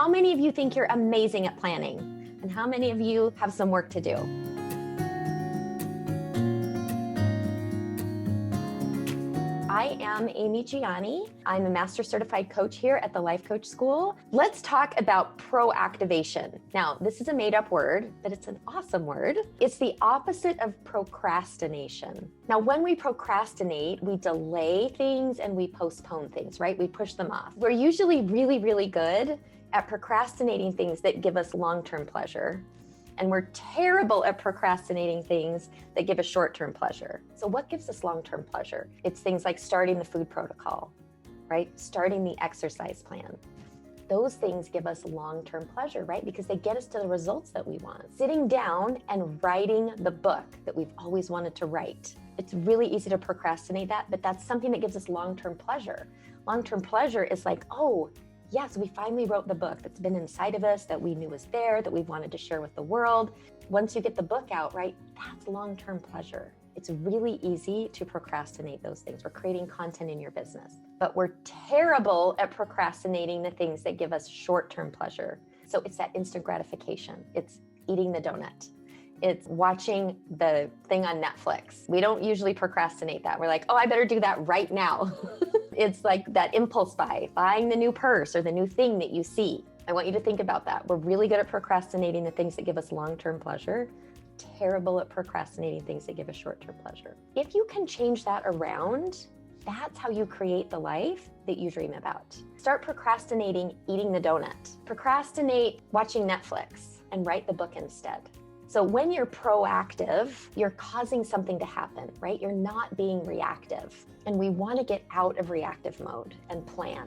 How many of you think you're amazing at planning? And how many of you have some work to do? I am Amy Gianni. I'm a Master Certified Coach here at the Life Coach School. Let's talk about proactivation. Now, this is a made-up word, but it's an awesome word. It's the opposite of procrastination. Now, when we procrastinate, we delay things and we postpone things, right? We push them off. We're usually really, really good at procrastinating things that give us long-term pleasure. And we're terrible at procrastinating things that give us short-term pleasure. So what gives us long-term pleasure? It's things like starting the food protocol, right? Starting the exercise plan. Those things give us long-term pleasure, right? Because they get us to the results that we want. Sitting down and writing the book that we've always wanted to write. It's really easy to procrastinate that, but that's something that gives us long-term pleasure. Long-term pleasure is like, oh, yes, we finally wrote the book that's been inside of us, that we knew was there, that we wanted to share with the world. Once you get the book out, right, that's long-term pleasure. It's really easy to procrastinate those things. We're creating content in your business, but we're terrible at procrastinating the things that give us short-term pleasure. So it's that instant gratification. It's eating the donut. It's watching the thing on Netflix. We don't usually procrastinate that. We're like, oh, I better do that right now. It's like that impulse buy, buying the new purse or the new thing that you see. I want you to think about that. We're really good at procrastinating the things that give us long-term pleasure, terrible at procrastinating things that give us short-term pleasure. If you can change that around, that's how you create the life that you dream about. Start procrastinating eating the donut. Procrastinate watching Netflix and write the book instead. So when you're proactive, you're causing something to happen, right? You're not being reactive. And we want to get out of reactive mode and plan.